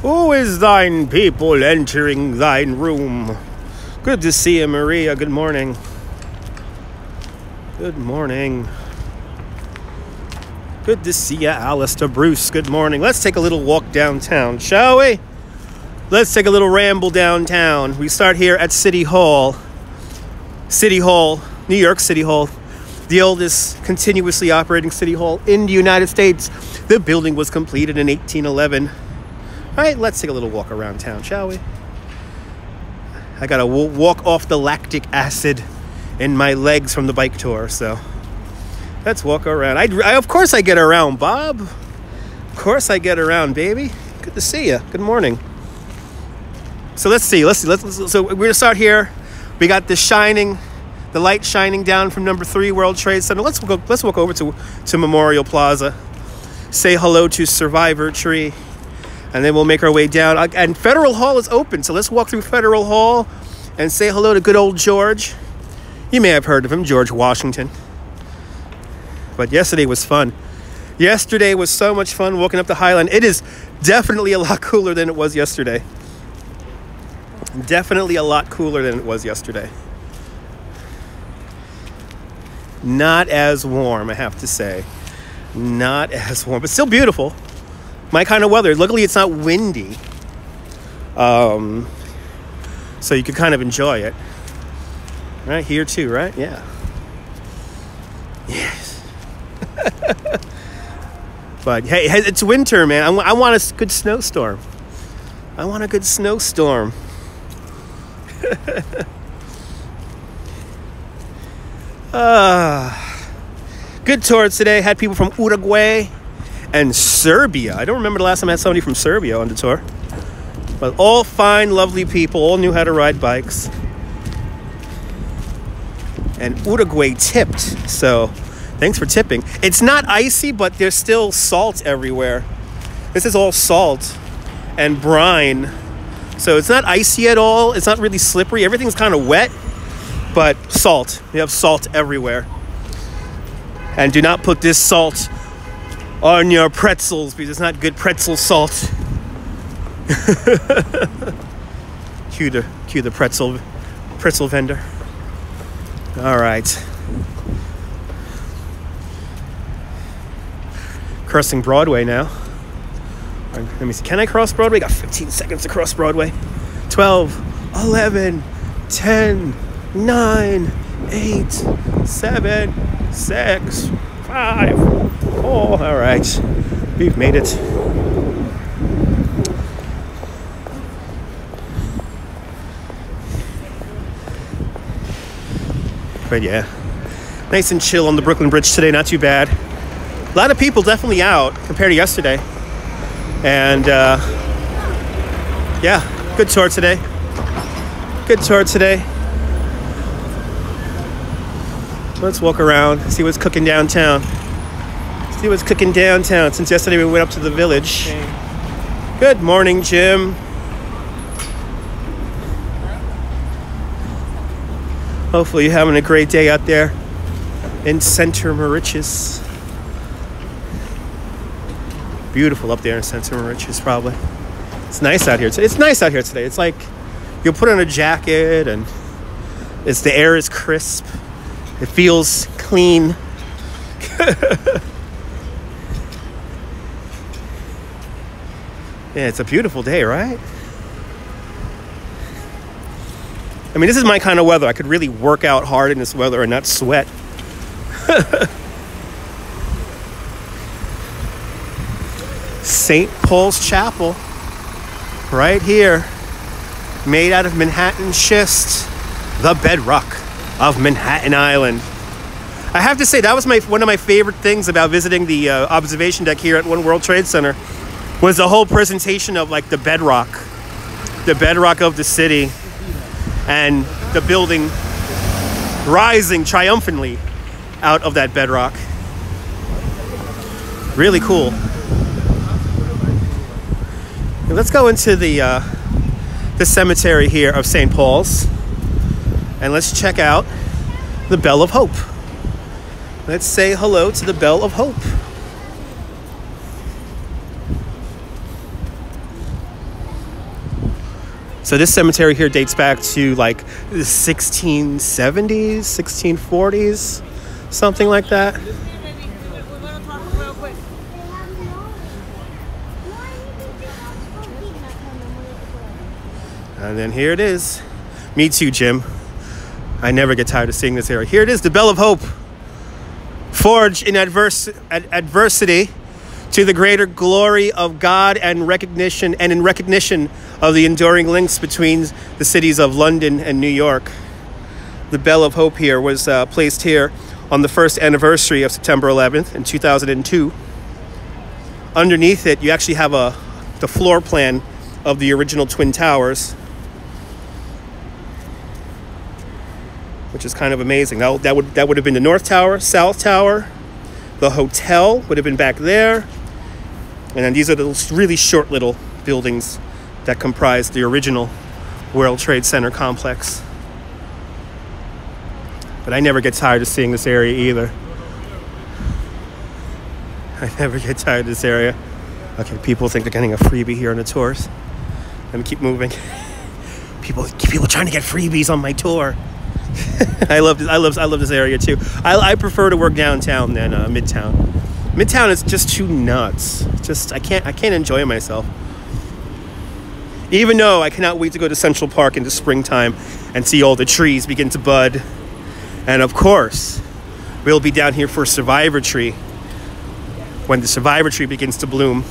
Who is thine people entering thine room? Good to see you, Maria. Good morning. Good morning. Good to see you, Alistair. Bruce, good morning. Let's take a little walk downtown, shall we? Let's take a little ramble downtown. We start here at City Hall. City Hall, New York City Hall. The oldest continuously operating city hall in the United States. The building was completed in 1811. All right, let's take a little walk around town, shall we? I gotta walk off the lactic acid in my legs from the bike tour, so let's walk around. Of course I get around, Bob. Of course I get around, baby. Good to see you. Good morning. So let's see. So we're gonna start here. We got the light shining down from number 3 World Trade Center. Let's walk over to Memorial Plaza. Say hello to Survivor Tree. And then we'll make our way down. And Federal Hall is open. So let's walk through Federal Hall and say hello to good old George. You may have heard of him, George Washington. But yesterday was fun. Yesterday was so much fun walking up the Highland. It is definitely a lot cooler than it was yesterday. Definitely a lot cooler than it was yesterday. Not as warm, I have to say. Not as warm, but still beautiful. My kind of weather. Luckily, it's not windy. So you can kind of enjoy it. Right here too, right? Yeah. Yes. But hey, it's winter, man. I want a good snowstorm. I want a good snowstorm. Good tour today. Had people from Uruguay and Serbia. I don't remember the last time I had somebody from Serbia on the tour. But all fine, lovely people. All knew how to ride bikes. And Uruguay tipped. So thanks for tipping. It's not icy, but there's still salt everywhere. This is all salt and brine. So it's not icy at all. It's not really slippery. Everything's kind of wet. But salt. You have salt everywhere. And do not put this salt on your pretzels because it's not good pretzel salt. Cue the pretzel vendor. All right. Crossing Broadway now. Let me see. Can I cross Broadway? Got 15 seconds to cross Broadway. 12, 11, 10, 9, 8, 7, 6, 5, 4. All right. We've made it. But yeah, nice and chill on the Brooklyn Bridge today. Not too bad. A lot of people definitely out compared to yesterday. And yeah, good tour today. Good tour today. Let's walk around, see what's cooking downtown. See what's cooking downtown. Since yesterday we went up to the village. Good morning, Jim. Hopefully you're having a great day out there in Center Mauritius. Beautiful up there in Center Mauritius, probably. It's nice out here today. It's nice out here today. It's like you'll put on a jacket and the air is crisp. It feels clean. Yeah, it's a beautiful day, right? I mean, this is my kind of weather. I could really work out hard in this weather and not sweat. St. Paul's Chapel, right here, made out of Manhattan schist, the bedrock of Manhattan Island. I have to say, that was one of my favorite things about visiting the observation deck here at One World Trade Center, was the whole presentation of like the bedrock of the city, and the building rising triumphantly out of that bedrock. Really cool. Let's go into the cemetery here of St. Paul's, and let's check out the Bell of Hope. Let's say hello to the Bell of Hope. So this cemetery here dates back to like the 1670s, 1640s, something like that. And then here it is. Me too, Jim. I never get tired of seeing this area. Here it is, the Bell of Hope. Forged in adversity to the greater glory of God and in recognition of the enduring links between the cities of London and New York. The Bell of Hope here was placed here on the first anniversary of September 11th in 2002. Underneath it, you actually have the floor plan of the original Twin Towers, which is kind of amazing. That would have been the North Tower, South Tower. The hotel would have been back there. And then these are the really short little buildings that comprise the original World Trade Center complex. But I never get tired of seeing this area either. I never get tired of this area. Okay, people think they're getting a freebie here on the tours. Let me keep moving. People trying to get freebies on my tour. I love this area too. I prefer to work downtown than Midtown. Midtown is just too nuts. I can't enjoy myself. Even though I cannot wait to go to Central Park in the springtime and see all the trees begin to bud. And of course, we'll be down here for Survivor Tree when the Survivor Tree begins to bloom.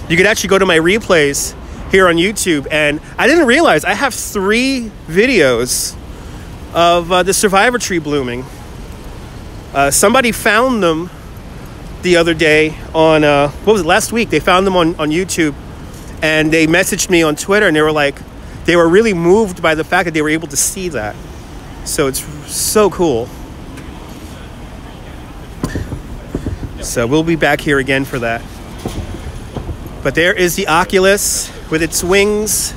You could actually go to my replays here on YouTube, and I didn't realize I have 3 videos of the Survivor Tree blooming. Somebody found them the other day on, what was it, last week? They found them on YouTube, and they messaged me on Twitter, and they were like, they were really moved by the fact that they were able to see that. So it's so cool. So we'll be back here again for that. But there is the Oculus with its wings,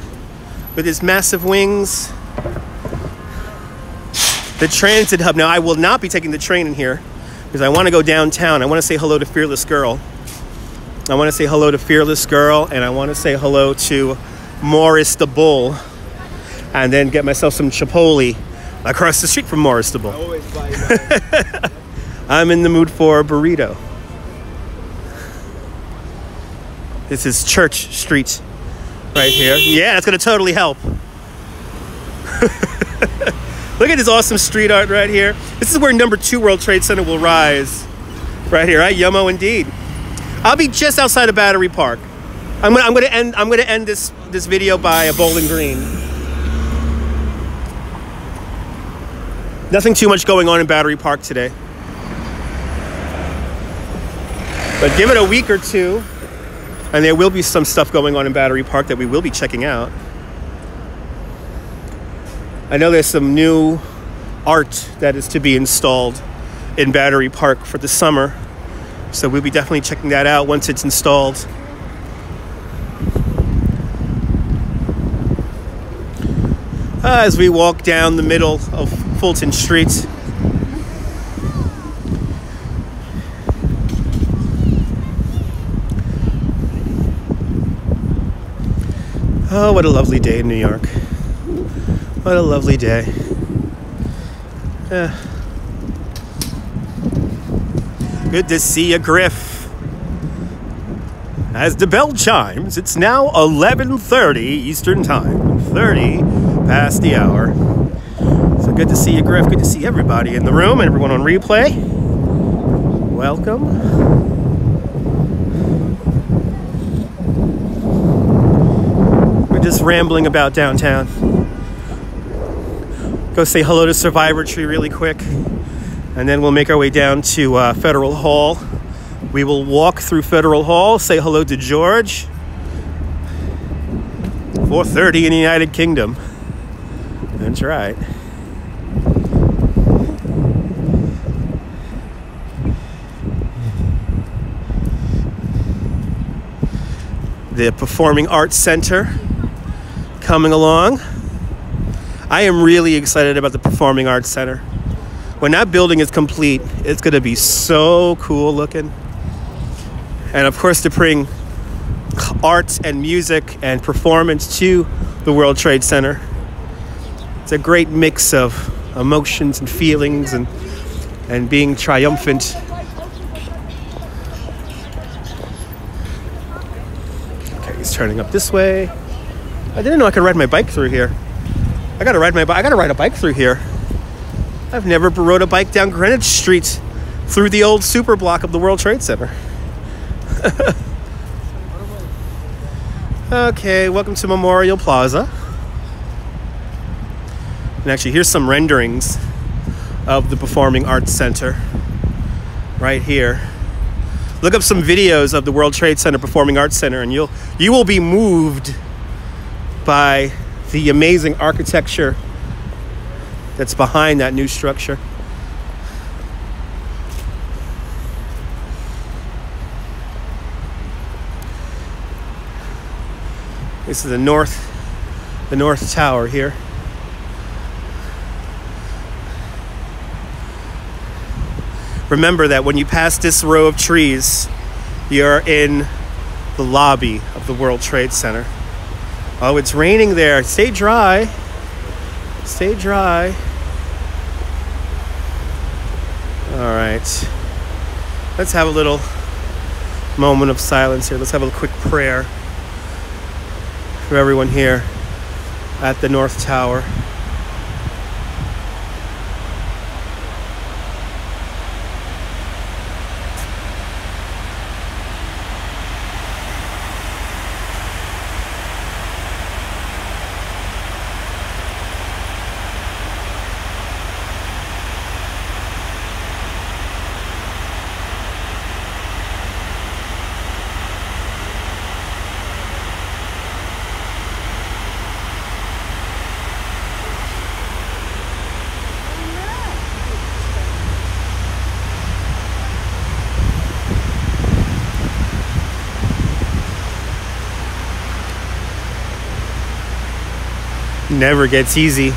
with its massive wings. The transit hub. Now, I will not be taking the train in here because I want to go downtown. I want to say hello to Fearless Girl. I want to say hello to Fearless Girl, and I want to say hello to Morris the Bull, and then get myself some Chipotle across the street from Morris the Bull. I always buy that. I'm in the mood for a burrito. This is Church Street right here. Yeah, that's going to totally help. Look at this awesome street art right here. This is where number 2 World Trade Center will rise. Right here, right? Yummo indeed. I'll be just outside of Battery Park. I'm gonna end this video by a Bowling Green. Nothing too much going on in Battery Park today. But give it a week or two, and there will be some stuff going on in Battery Park that we will be checking out. I know there's some new art that is to be installed in Battery Park for the summer. So we'll be definitely checking that out once it's installed. As we walk down the middle of Fulton Street. Oh, what a lovely day in New York. What a lovely day. Good to see you, Griff. As the bell chimes, it's now 11:30 Eastern Time. 30 past the hour. So good to see you, Griff. Good to see everybody in the room and everyone on replay. Welcome. We're just rambling about downtown. Go say hello to Survivor Tree really quick, and then we'll make our way down to Federal Hall. We will walk through Federal Hall, say hello to George. 4:30 in the United Kingdom. That's right. The Performing Arts Center coming along. I am really excited about the Performing Arts Center. When that building is complete, it's going to be so cool looking. And of course, to bring art and music and performance to the World Trade Center. It's a great mix of emotions and feelings and being triumphant. Okay, he's turning up this way. I didn't know I could ride my bike through here. I gotta ride a bike through here. I've never rode a bike down Greenwich Street through the old super block of the World Trade Center. Okay, welcome to Memorial Plaza. And actually, here's some renderings of the Performing Arts Center right here. Look up some videos of the World Trade Center Performing Arts Center, and you will be moved by the amazing architecture that's behind that new structure. This is the North Tower here. Remember that when you pass this row of trees, you're in the lobby of the World Trade Center. Oh, it's raining there. Stay dry. Stay dry. All right. Let's have a little moment of silence here. Let's have a quick prayer for everyone here at the North Tower. Never gets easy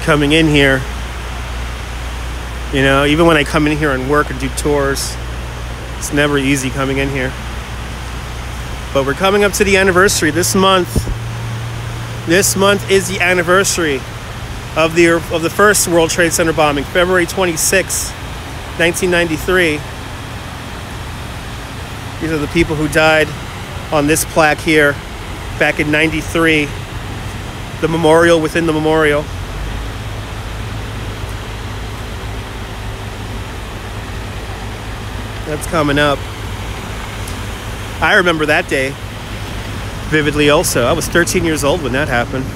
coming in here. You know, even when I come in here and work and do tours, it's never easy coming in here. But we're coming up to the anniversary this month. This month is the anniversary of the first World Trade Center bombing, February 26, 1993. These are the people who died on this plaque here back in 93. The memorial within the memorial. That's coming up. I remember that day vividly also. I was 13 years old when that happened.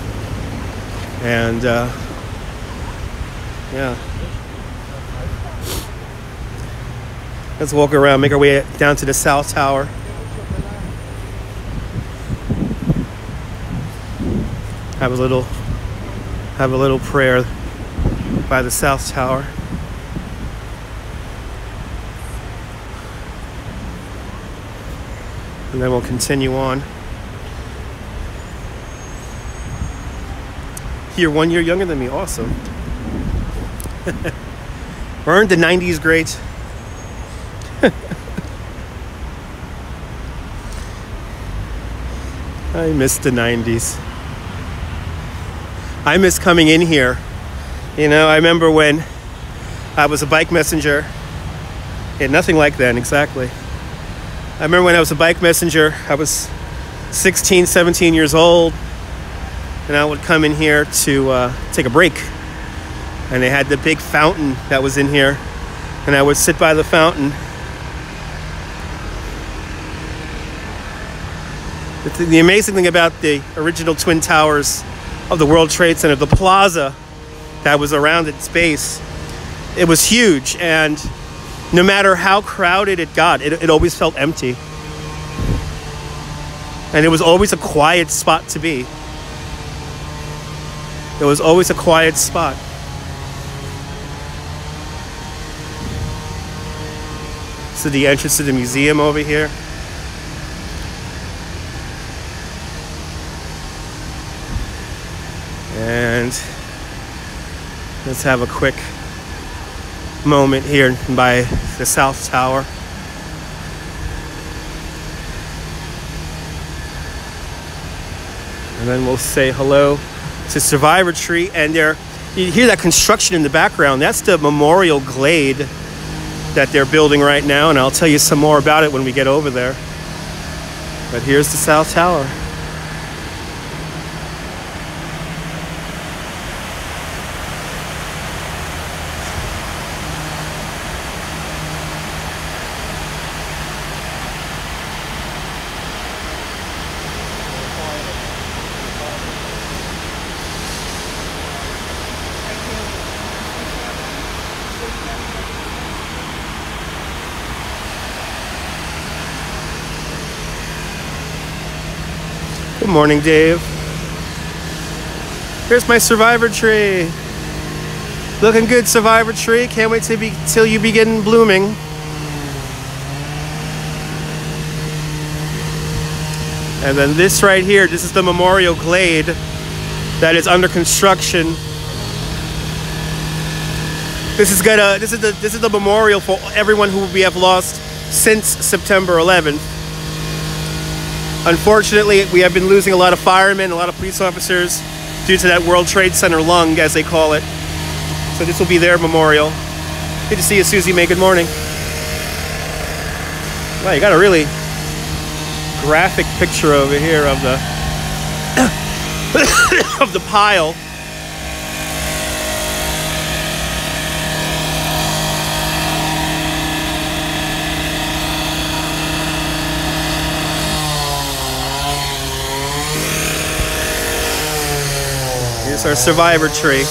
And yeah. Let's walk around, make our way down to the South Tower. Have a little prayer by the South Tower. And then we'll continue on. You're 1 year younger than me. Awesome. Weren't the 90s great? I miss the 90s. I miss coming in here. You know, I remember when I was a bike messenger. Yeah, nothing like then, exactly. I remember when I was a bike messenger, I was 16, 17 years old, and I would come in here to take a break. And they had the big fountain that was in here, and I would sit by the fountain. The amazing thing about the original Twin Towers of the World Trade Center, the plaza that was around its base, it was huge, and no matter how crowded it got, it always felt empty. And it was always a quiet spot to be. It was always a quiet spot. So the entrance to the museum over here. And let's have a quick moment here by the South Tower. And then we'll say hello to Survivor Tree. And there, you hear that construction in the background. That's the Memorial Glade that they're building right now. And I'll tell you some more about it when we get over there. But here's the South Tower. Good morning, Dave. Here's my Survivor Tree. Looking good, Survivor Tree. Can't wait till you begin blooming. And then this right here, this is the Memorial Glade that is under construction. This is the memorial for everyone who we have lost since September 11th. Unfortunately, we have been losing a lot of firemen, a lot of police officers due to that World Trade Center lung, as they call it. So this will be their memorial. Good to see you, Susie May. Good morning. Wow, you got a really graphic picture over here of the of the pile. Here's our Survivor Tree.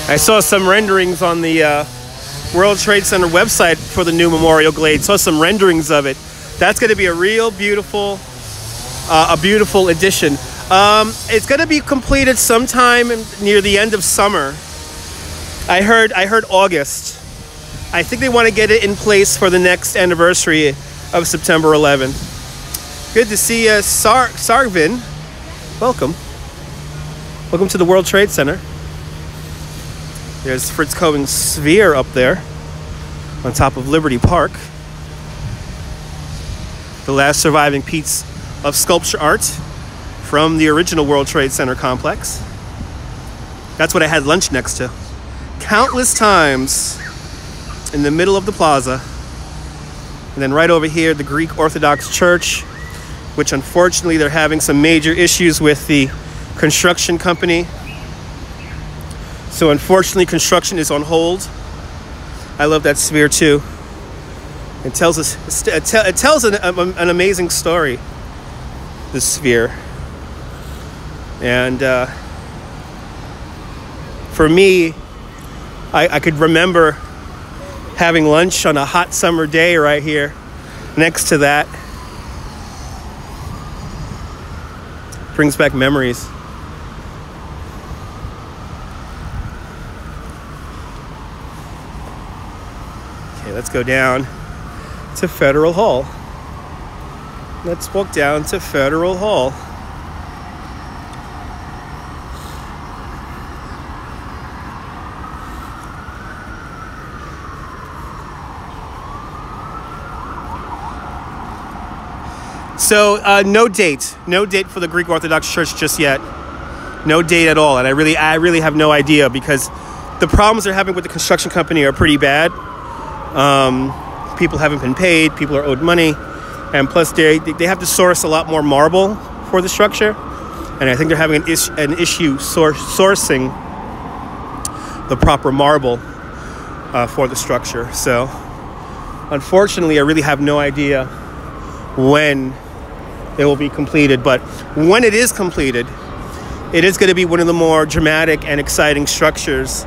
I saw some renderings on the World Trade Center website for the new Memorial Glade. Saw some renderings of it. That's going to be a real beautiful, addition. It's going to be completed sometime near the end of summer. I heard August. I think they want to get it in place for the next anniversary of September 11th. Good to see you, Sarvin. Welcome. Welcome to the World Trade Center. There's Fritz Cohen's sphere up there on top of Liberty Park. The last surviving piece of sculpture art from the original World Trade Center complex. That's what I had lunch next to. Countless times in the middle of the plaza. And then right over here, the Greek Orthodox Church, which unfortunately they're having some major issues with the construction company. So unfortunately, construction is on hold. I love that sphere too. It tells an amazing story, this sphere. And for me, I could remember having lunch on a hot summer day right here next to that. Brings back memories. Okay, let's go down to Federal Hall. Let's walk down to Federal Hall. So no date for the Greek Orthodox Church just yet. No date at all, and I really have no idea because the problems they're having with the construction company are pretty bad. People haven't been paid, people are owed money, and plus they have to source a lot more marble for the structure, and I think they're having an issue sourcing the proper marble for the structure. So unfortunately, I really have no idea when it will be completed, but when it is completed, it is going to be one of the more dramatic and exciting structures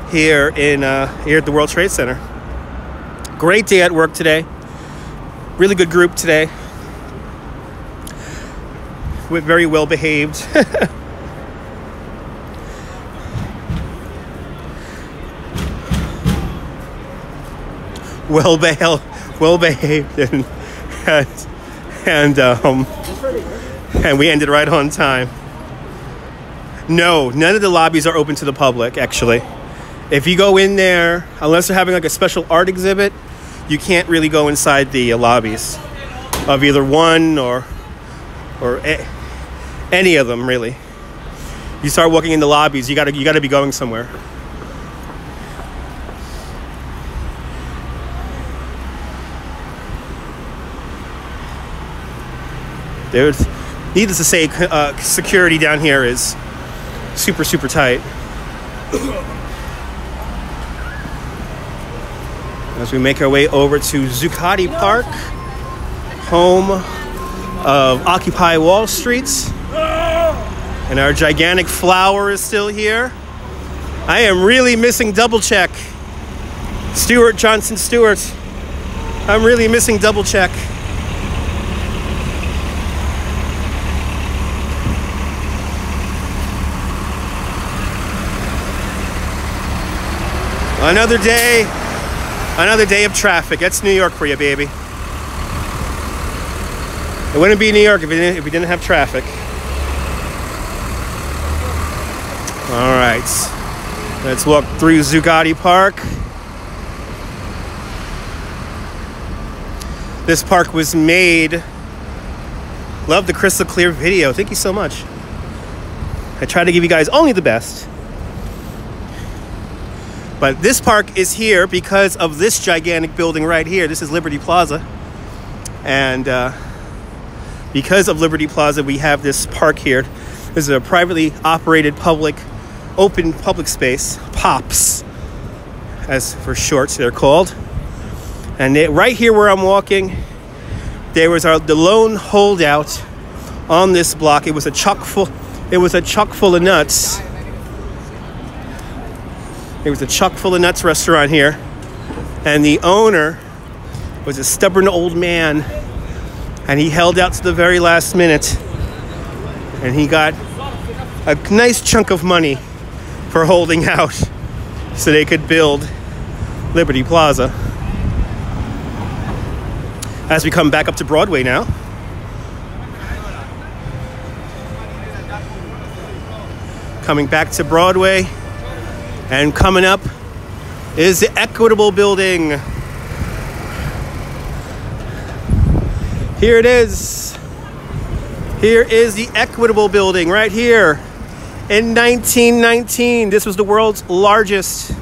here at the World Trade Center. Great day at work today. Really good group today. We're very well behaved. well behaved, and we ended right on time. No, none of the lobbies are open to the public, actually. If you go in there, unless they're having like a special art exhibit, you can't really go inside the lobbies of either one or any of them, really. You start walking in the lobbies, you gotta be going somewhere. There's, needless to say, security down here is super, super tight. As we make our way over to Zuccotti Park, home of Occupy Wall Street. And our gigantic flower is still here. I am really missing Double Check. Stuart Johnson Stewart. I'm really missing Double Check. Another day of traffic. That's New York for you, baby. It wouldn't be New York if we didn't have traffic. All right, let's walk through Zuccotti Park. This park was made. Love the crystal clear video. Thank you so much. I try to give you guys only the best. But this park is here because of this gigantic building right here. This is Liberty Plaza. And because of Liberty Plaza, we have this park here. This is a privately operated open public space, POPs, as for short they're called. And right here where I'm walking, there was the lone holdout on this block. It was a chock full of nuts. There was a chock full of nuts restaurant here, and the owner was a stubborn old man, and he held out to the very last minute, and he got a nice chunk of money for holding out so they could build Liberty Plaza. As we come back up to Broadway now. Coming back to Broadway. And coming up is the Equitable Building. Here it is. Here is the Equitable Building right here. In 1919, this was the world's largest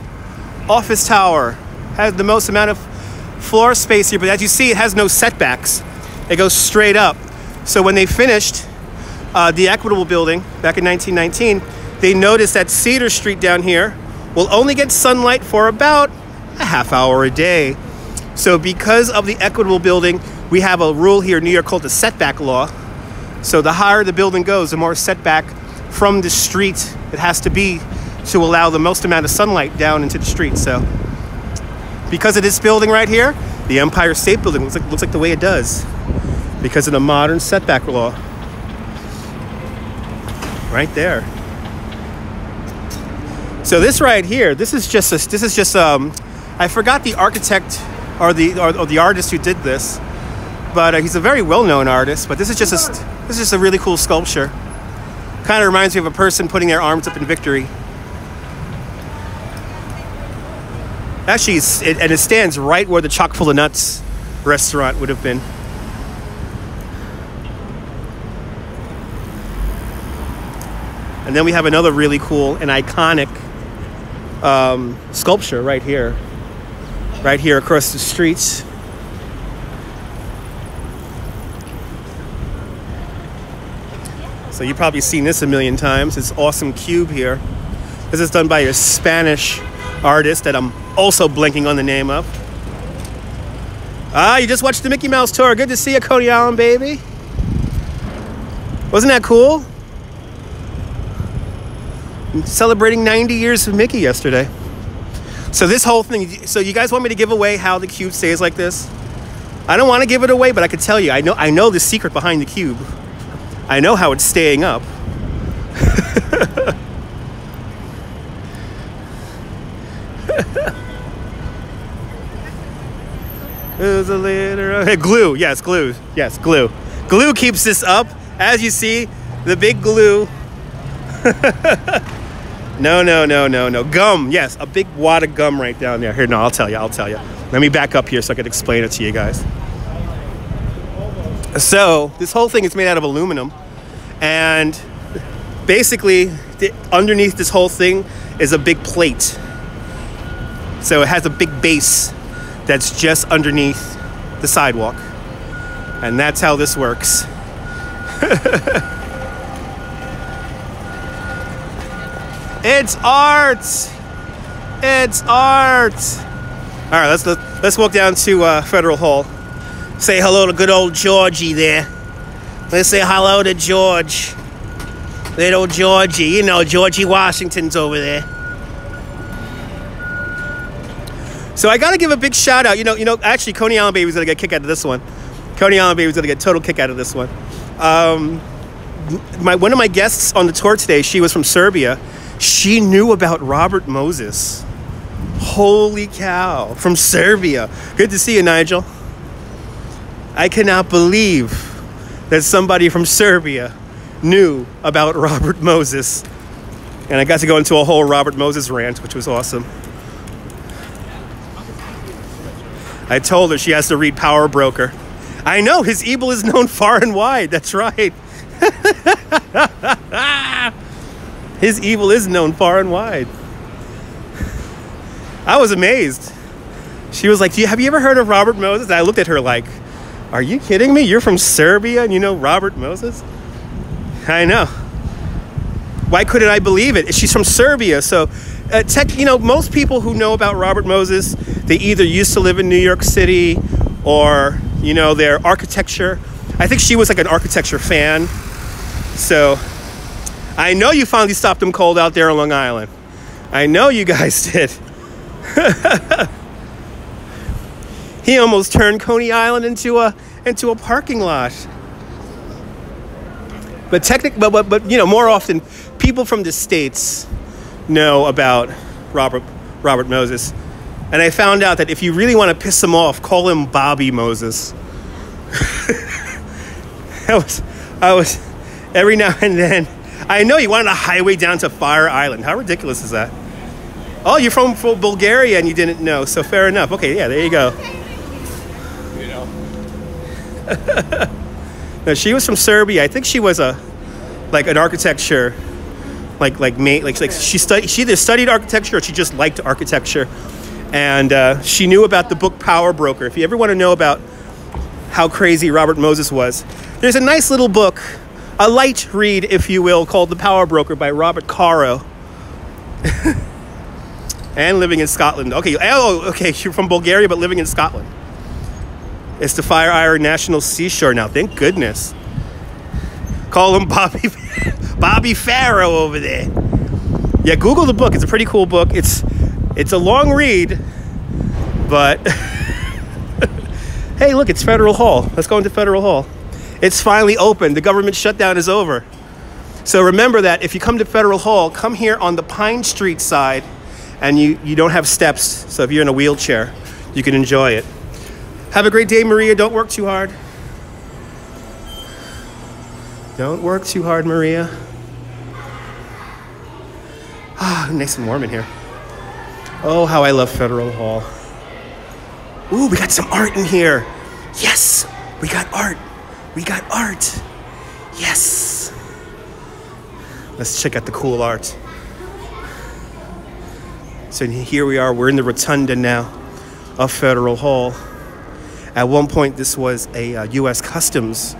office tower. Had the most amount of floor space here, but as you see, it has no setbacks. It goes straight up. So when they finished the Equitable Building back in 1919, they noticed that Cedar Street down here will only get sunlight for about a half hour a day. So because of the Equitable Building, we have a rule here in New York called the setback law. So the higher the building goes, the more setback from the street it has to be to allow the most amount of sunlight down into the street. So because of this building right here, the Empire State Building looks like the way it does because of the modern setback law. Right there. So this right here, this is just I forgot the architect or the artist who did this, but he's a very well-known artist. But this is just a really cool sculpture. Kind of reminds me of a person putting their arms up in victory. Actually, it stands right where the Chock full of Nuts restaurant would have been. And then we have another really cool and iconic sculpture right here across the streets. So you've probably seen this a million times. This awesome cube here. This is done by a Spanish artist that I'm also blanking on the name of. You just watched the Mickey Mouse tour. Good to see you, Coney Island, baby. Wasn't that cool? Celebrating 90 years of Mickey yesterday. So this whole thing, so you guys want me to give away how the cube stays like this? I don't want to give it away, but I could tell you, I know the secret behind the cube. I know how it's staying up. There's a little hey, glue. Yes, glue. Yes, glue. Glue keeps this up. As you see, the big glue No, no, no, no, no. Gum. Yes, a big wad of gum right down there. Here, no, I'll tell you. Let me back up here so I can explain it to you guys. So this whole thing is made out of aluminum, and basically underneath this whole thing is a big plate. So it has a big base that's just underneath the sidewalk, and that's how this works. It's art. It's art. All right, let's walk down to Federal Hall. Say hello to good old Georgie there. Let's say hello to George. Little Georgie. You know, Georgie Washington's over there. So I got to give a big shout out. You know, actually, Coney Island Baby's going to get a kick out of this one. Coney Island Baby's going to get a total kick out of this one. One of my guests on the tour today, she was from Serbia. She knew about Robert Moses. Holy cow. From Serbia. Good to see you, Nigel. I cannot believe that somebody from Serbia knew about Robert Moses. And I got to go into a whole Robert Moses rant, which was awesome. I told her she has to read Power Broker. I know, his evil is known far and wide. That's right. His evil is known far and wide. I was amazed. She was like, have you ever heard of Robert Moses? And I looked at her like, are you kidding me? You're from Serbia and you know Robert Moses? I know. Why couldn't I believe it? She's from Serbia. So, most people who know about Robert Moses, they either used to live in New York City or, their architecture. I think she was like an architecture fan. So I know you finally stopped him cold out there on Long Island. I know you guys did. He almost turned Coney Island into a parking lot. But more often, people from the States know about Robert Moses. And I found out that if you really want to piss him off, call him Bobby Moses. I was every now and then. I know you wanted a highway down to Fire Island. How ridiculous is that? Oh, you're from Bulgaria and you didn't know, so fair enough. Okay, yeah, there you go. No, she was from Serbia. I think she was an architecture, she either studied architecture or she just liked architecture, and she knew about the book Power Broker. If you ever want to know about how crazy Robert Moses was, there's a nice little book, a light read, if you will, called The Power Broker by Robert Caro. And living in Scotland. Okay, you're from Bulgaria, but living in Scotland. It's the Fire Island National Seashore now. Thank goodness. Call him Bobby Farrow over there. Yeah, Google the book. It's a pretty cool book. It's a long read, but hey, look, it's Federal Hall. Let's go into Federal Hall. It's finally open. The government shutdown is over. So remember that if you come to Federal Hall, come here on the Pine Street side, and you don't have steps. So if you're in a wheelchair, you can enjoy it. Have a great day, Maria. Don't work too hard. Don't work too hard, Maria. Ah, nice and warm in here. Oh, how I love Federal Hall. Ooh, we got some art in here. Yes, we got art. We got art. Yes. Let's check out the cool art. So here we are. We're in the rotunda now of Federal Hall. At one point, this was a U.S. Customs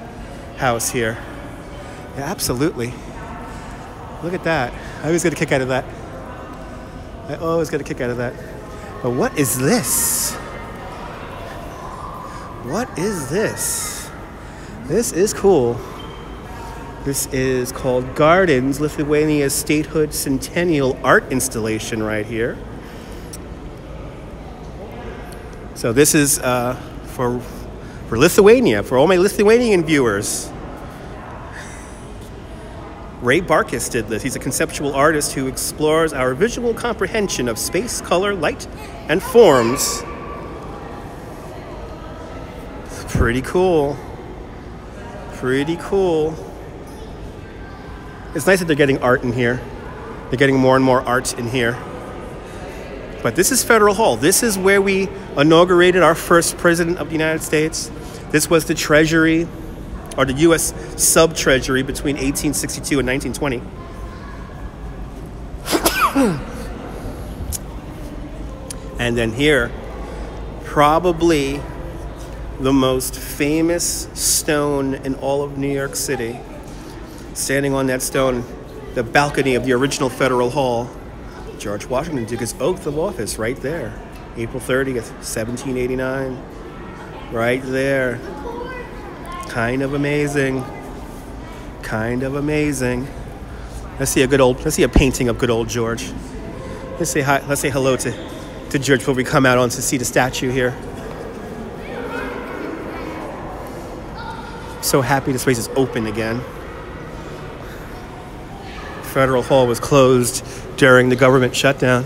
house here. Yeah, absolutely. Look at that. I always get a kick out of that. I always get a kick out of that. But what is this? What is this? This is cool. This is called Gardens, Lithuania's Statehood Centennial Art Installation right here. So this is for Lithuania, for all my Lithuanian viewers. Ray Barkas did this. He's a conceptual artist who explores our visual comprehension of space, color, light, and forms. Pretty cool. Pretty cool. It's nice that they're getting art in here. They're getting more and more art in here. But this is Federal Hall. This is where we inaugurated our first president of the United States. This was the Treasury, or the U.S. sub-treasury between 1862 and 1920. And then here, probably the most famous stone in all of New York City. Standing on that stone, the balcony of the original Federal Hall, George Washington took his oath of office right there. April 30th, 1789. Right there. Kind of amazing. Kind of amazing. Let's see a painting of good old George. Let's say hi, let's say hello to George before we come out on to see the statue here. So happy this place is open again. Federal Hall was closed during the government shutdown.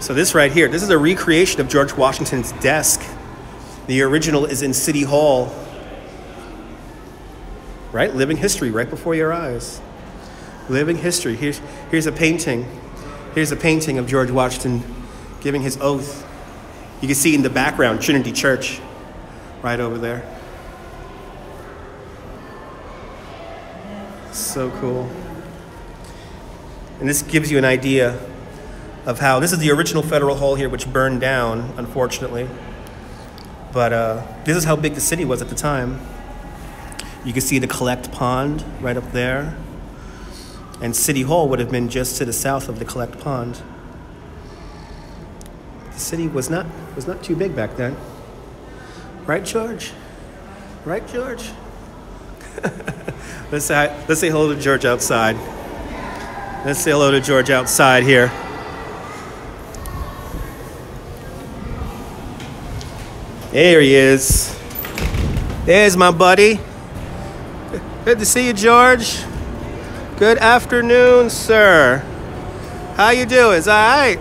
So this right here, this is a recreation of George Washington's desk. The original is in City Hall. Right? Living history right before your eyes. Living history. Here's a painting. Here's a painting of George Washington giving his oath. You can see in the background Trinity Church right over there. So cool. And this gives you an idea of how, this is the original Federal Hall here, which burned down, unfortunately. But this is how big the city was at the time. You can see the Collect Pond right up there. And City Hall would have been just to the south of the Collect Pond. The city was not too big back then. Right, George? Right, George? Let's say hello to George outside. Let's say hello to George outside here. There he is. There's my buddy. Good to see you, George. Good afternoon, sir. How you doing? Is that all right?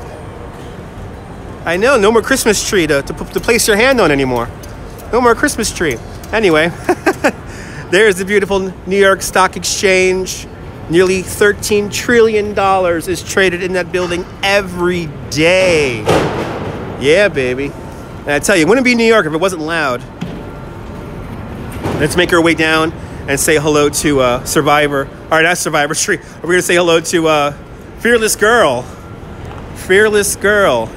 I know, no more Christmas tree to place your hand on anymore. No more Christmas tree. Anyway, there's the beautiful New York Stock Exchange. Nearly $13 trillion is traded in that building every day. Yeah, baby. And I tell you, it wouldn't be New York if it wasn't loud. Let's make our way down and say hello to Survivor. All right, not Survivor Street. We're going to say hello to Fearless Girl. Fearless Girl.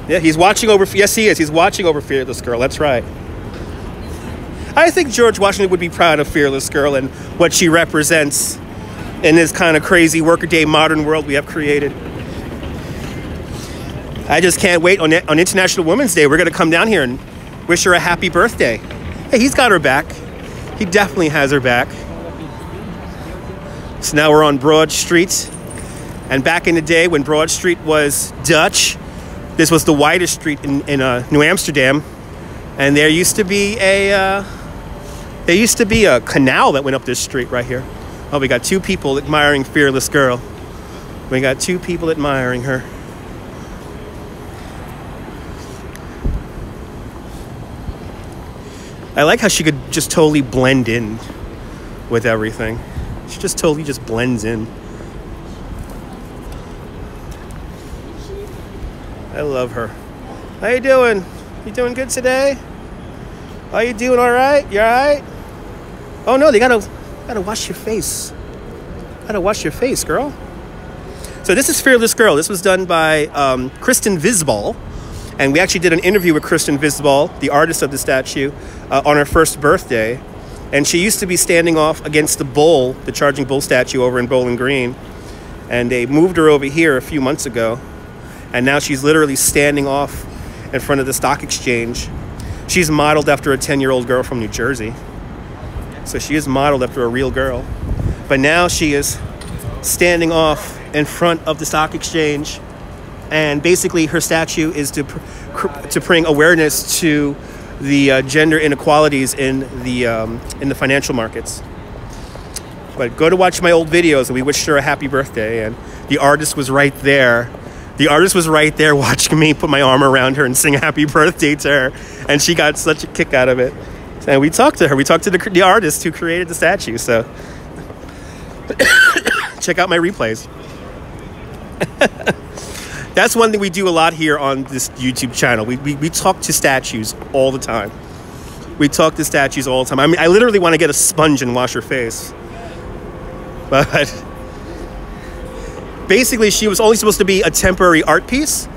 Yeah, he's watching over. Yes, he is. He's watching over Fearless Girl. That's right. I think George Washington would be proud of Fearless Girl and what she represents in this kind of crazy workaday modern world we have created. I just can't wait. On International Women's Day, we're going to come down here and wish her a happy birthday. Hey, he's got her back. He definitely has her back. So now we're on Broad Street. And back in the day when Broad Street was Dutch, this was the widest street in New Amsterdam. And there used to be a canal that went up this street right here. Oh, we got two people admiring Fearless Girl. We got two people admiring her. I like how she could just totally blend in with everything. She just totally just blends in. I love her. How you doing? You doing good today? Are you doing all right? You all right? Oh no, they gotta wash your face. Gotta wash your face, girl. So this is Fearless Girl. This was done by Kristen Visbal. And we actually did an interview with Kristen Visbal, the artist of the statue, on her first birthday. And she used to be standing off against the bull, the Charging Bull statue over in Bowling Green. And they moved her over here a few months ago. And now she's literally standing off in front of the stock exchange. She's modeled after a 10-year-old girl from New Jersey. So she is modeled after a real girl. But now she is standing off in front of the stock exchange. And basically her statue is to bring awareness to the gender inequalities in the financial markets. But go to watch my old videos and we wished her a happy birthday. And the artist was right there. The artist was right there watching me put my arm around her and sing a happy birthday to her. And she got such a kick out of it. And we talked to her. We talked to the artist who created the statue. So Check out my replays. That's one thing we do a lot here on this YouTube channel. We talk to statues all the time. We talk to statues all the time. I mean, I literally want to get a sponge and wash her face. But basically, she was only supposed to be a temporary art piece.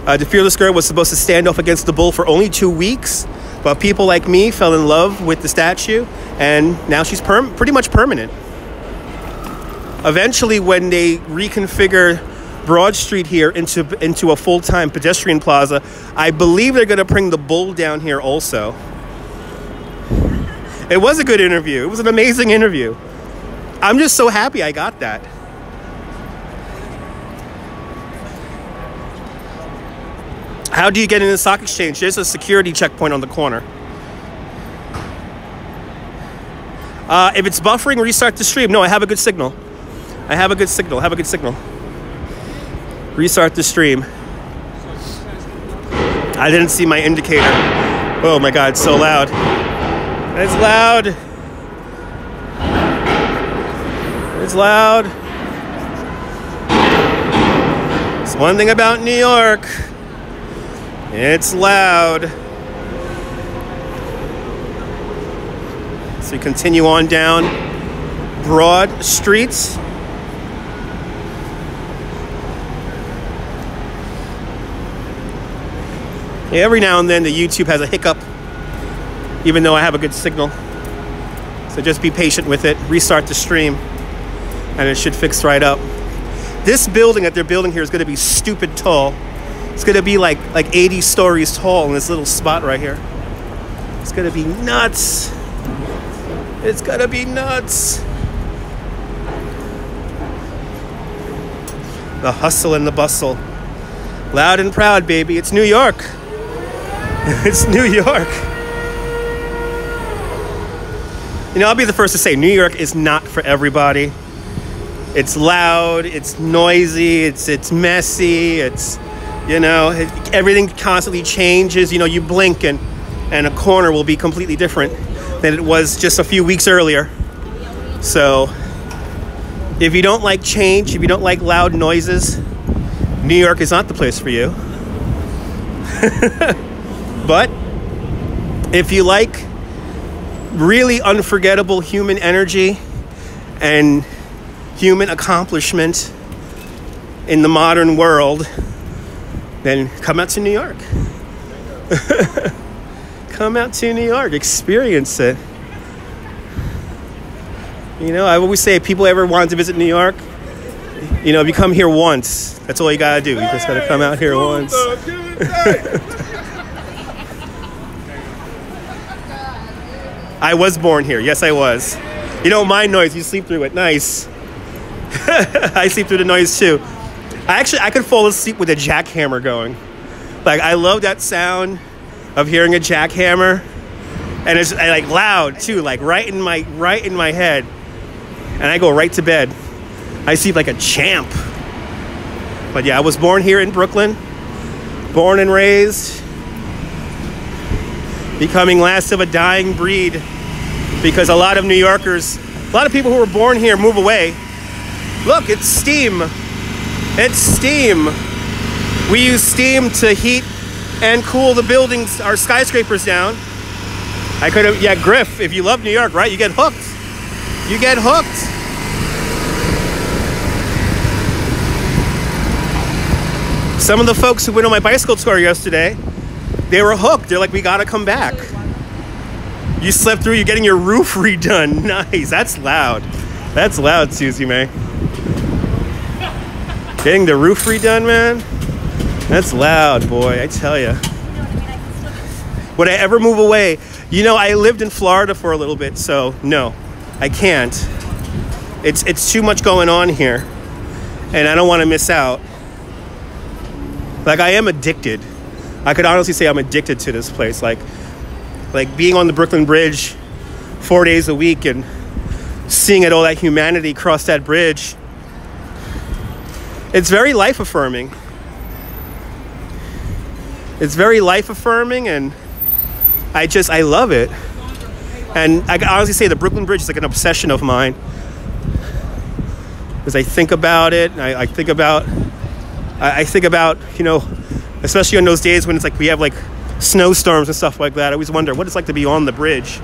The Fearless Girl was supposed to stand off against the bull for only 2 weeks. But people like me fell in love with the statue. And now she's pretty much permanent. Eventually, when they reconfigure Broad Street here into a full-time pedestrian plaza, I believe they're going to bring the bull down here also. It was a good interview. It was an amazing interview. I'm just so happy I got that. How do you get in the stock exchange? There's a security checkpoint on the corner. If it's buffering, restart the stream. No, I have a good signal. I have a good signal. Have a good signal. Restart the stream. I didn't see my indicator. Oh my God, it's so loud. It's loud. It's loud. It's one thing about New York. It's loud. So we continue on down Broad Street. Yeah, every now and then the YouTube has a hiccup, even though I have a good signal. So just be patient with it. Restart the stream, and it should fix right up. This building that they're building here is going to be stupid tall. It's going to be like 80 stories tall in this little spot right here. It's going to be nuts. It's going to be nuts. The hustle and the bustle. Loud and proud, baby. It's New York. It's New York. You know, I'll be the first to say New York is not for everybody. It's loud, it's noisy, it's messy, it's, you know, everything constantly changes. You know, you blink and a corner will be completely different than it was just a few weeks earlier. So if you don't like change, if you don't like loud noises, New York is not the place for you. But if you like really unforgettable human energy and human accomplishment in the modern world, then come out to New York. Come out to New York, experience it. You know, I always say if people ever want to visit New York, you know, if you come here once, that's all you gotta do. You just gotta come out here once. I was born here. Yes, I was. You don't mind noise. You sleep through it. Nice. I sleep through the noise too. I could fall asleep with a jackhammer going. Like, I love that sound of hearing a jackhammer, and it's like loud too, like right in my head, and I go right to bed. I sleep like a champ. But yeah, I was born here in Brooklyn, born and raised, becoming last of a dying breed, because a lot of New Yorkers, a lot of people who were born here move away. Look, it's steam. It's steam. We use steam to heat and cool the buildings, our skyscrapers down. I could have, yeah, Griff, if you love New York, right? You get hooked. You get hooked. Some of the folks who went on my bicycle tour yesterday, they were hooked. They're like, we gotta come back. You slept through, you're getting your roof redone. Nice, that's loud. That's loud, Susie May. Getting the roof redone, man? That's loud, boy, I tell you. Would I ever move away? You know, I lived in Florida for a little bit, so no, I can't. It's too much going on here, and I don't want to miss out. Like, I am addicted. I could honestly say I'm addicted to this place. Like being on the Brooklyn Bridge 4 days a week and seeing all that humanity cross that bridge. It's very life-affirming. It's very life-affirming, and I love it. And I can honestly say the Brooklyn Bridge is like an obsession of mine. As I think about it, I think about, you know, especially on those days when it's like we have like snowstorms and stuff like that. I always wonder what it's like to be on the bridge.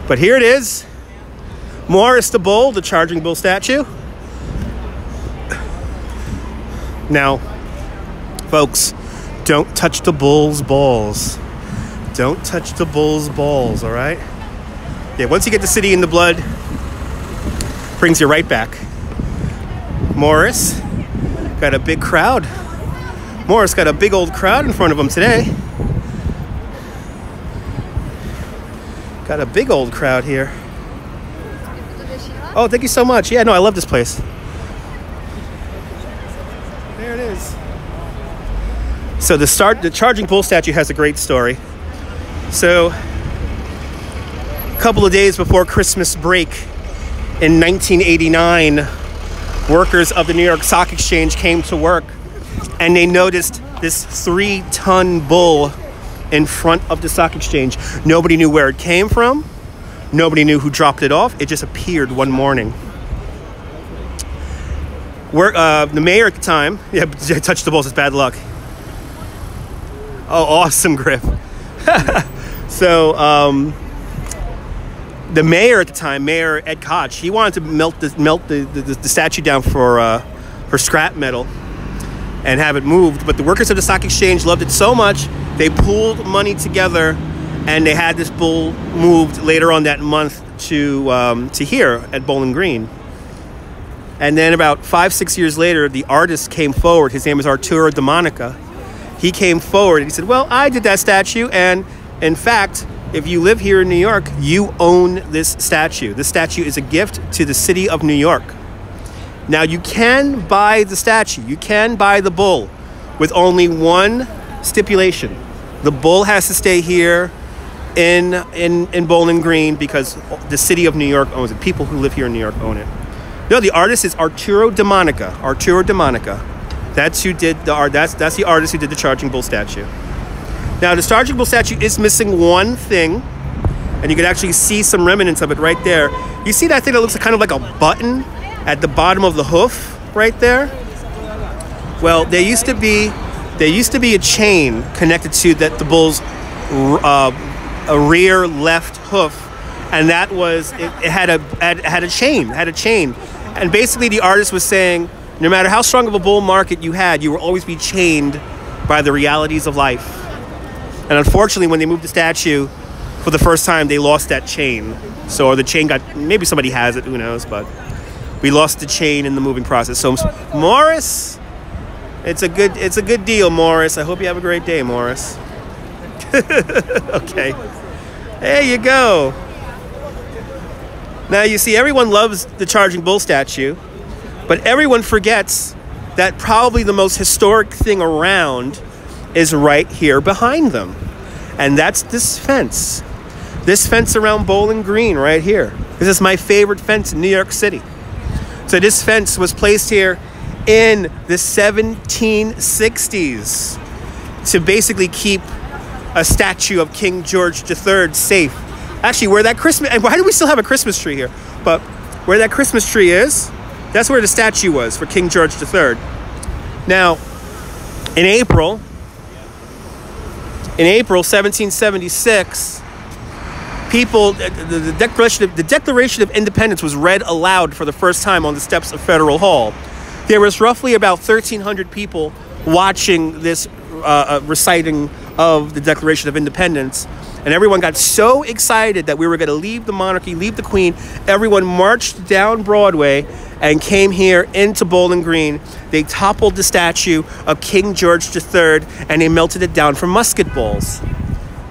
But here it is, Morris the bull, the charging bull statue. Now, folks, don't touch the bull's balls. Don't touch the bull's balls, all right? Yeah, once you get the city in the blood, brings you right back. Morris got a big crowd. Morris got a big old crowd in front of him today. Got a big old crowd here. Oh, thank you so much. Yeah, no, I love this place. There it is. So the charging bull statue has a great story. So a couple of days before Christmas break in 1989, workers of the New York Stock Exchange came to work and they noticed this 3-ton bull in front of the stock exchange. Nobody knew where it came from. Nobody knew who dropped it off. It just appeared one morning. The mayor at the time, yeah, touch the balls, it's bad luck. Oh, awesome, Griff. So, the mayor at the time, Mayor Ed Koch, he wanted to melt the statue down for scrap metal and have it moved. But the workers of the stock exchange loved it so much, they pooled money together and they had this bull moved later on that month to here at Bowling Green. And then about 5-6 years later, the artist came forward. His name is Arturo DeMonica. He came forward and he said, well, I did that statue, and in fact, if you live here in New York, you own this statue. This statue is a gift to the city of New York. Now, you can buy the statue. You can buy the bull with only one stipulation. The bull has to stay here in Bowling Green because the city of New York owns it. People who live here in New York own it. No, the artist is Arturo DeMonica. Arturo DeMonica. That's who did the art. That's the artist who did the charging bull statue. Now, the charging bull statue is missing one thing, and you can actually see some remnants of it right there. You see that thing that looks kind of like a button at the bottom of the hoof right there? Well, there used to be a chain connected to the bull's a rear left hoof, and that was it had a chain. And basically, the artist was saying, no matter how strong of a bull market you had, you will always be chained by the realities of life. And unfortunately, when they moved the statue for the first time, they lost that chain. So the chain got, maybe somebody has it, who knows, but we lost the chain in the moving process. So Morris, it's a good deal, Morris. I hope you have a great day, Morris. Okay. There you go. Now you see, everyone loves the charging bull statue, but everyone forgets that probably the most historic thing around is right here behind them. And that's this fence. This fence around Bowling Green right here. This is my favorite fence in New York City. So this fence was placed here in the 1760s to basically keep a statue of King George III safe. Actually, where that Christmas, and why do we still have a Christmas tree here? But where that Christmas tree is, that's where the statue was for King George III. Now, in April 1776, the Declaration of Independence was read aloud for the first time on the steps of Federal Hall. There was roughly about 1,300 people watching this reciting of the Declaration of Independence, and everyone got so excited that we were going to leave the monarchy, leave the Queen. Everyone marched down Broadway and came here into Bowling Green. They toppled the statue of King George III, and they melted it down for musket balls.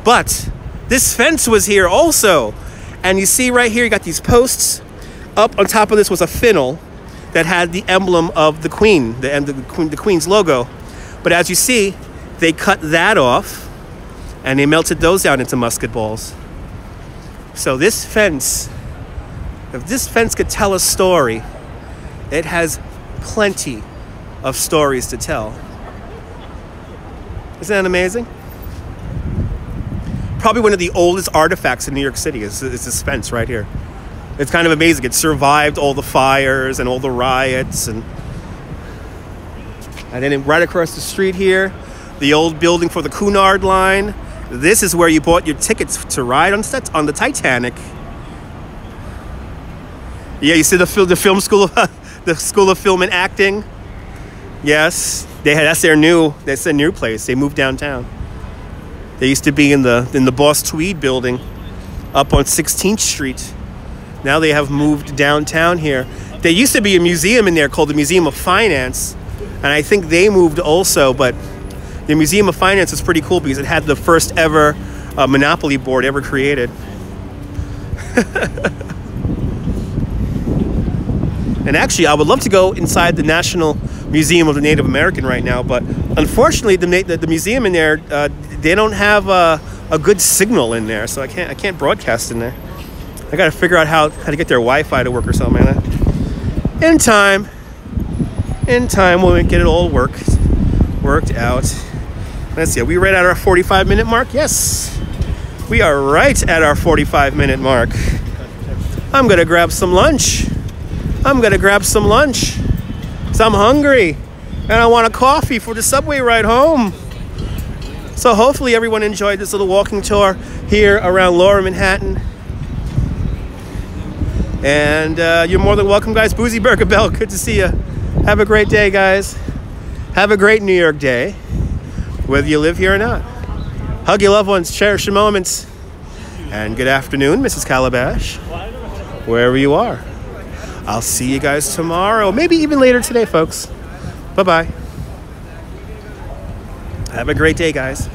But this fence was here also. And you see right here, you got these posts. Up on top of this was a funnel that had the emblem of the Queen, the Queen's logo. But as you see, they cut that off, and they melted those down into musket balls. So this fence, if this fence could tell a story, it has plenty of stories to tell. Isn't that amazing? Probably one of the oldest artifacts in New York City is this fence right here. It's kind of amazing. It survived all the fires and all the riots. And then right across the street here, the old building for the Cunard line. This is where you bought your tickets to ride on the Titanic. Yeah, you see the film school, the School of Film and Acting. Yes, that's their new place. They moved downtown. They used to be in the Boss Tweed building up on 16th Street. Now they have moved downtown here. There used to be a museum in there called the Museum of Finance, and I think they moved also, but the Museum of Finance is pretty cool because it had the first ever Monopoly board ever created. And actually, I would love to go inside the National Museum of the Native American right now, but unfortunately, the museum in there, they don't have a good signal in there, so I can't broadcast in there. I got to figure out how to get their Wi-Fi to work or something like that. In time, we'll get it all worked out. Let's see, are we right at our 45-minute mark? Yes, we are right at our 45-minute mark. I'm gonna grab some lunch. So I'm hungry, and I want a coffee for the subway ride home. So hopefully everyone enjoyed this little walking tour here around Lower Manhattan. And you're more than welcome, guys. Boozy Burger Bell, good to see you. Have a great day, guys. Have a great New York day, whether you live here or not. Hug your loved ones, cherish your moments. And good afternoon, Mrs. Calabash, wherever you are. I'll see you guys tomorrow, maybe even later today, folks. Bye-bye. Have a great day, guys.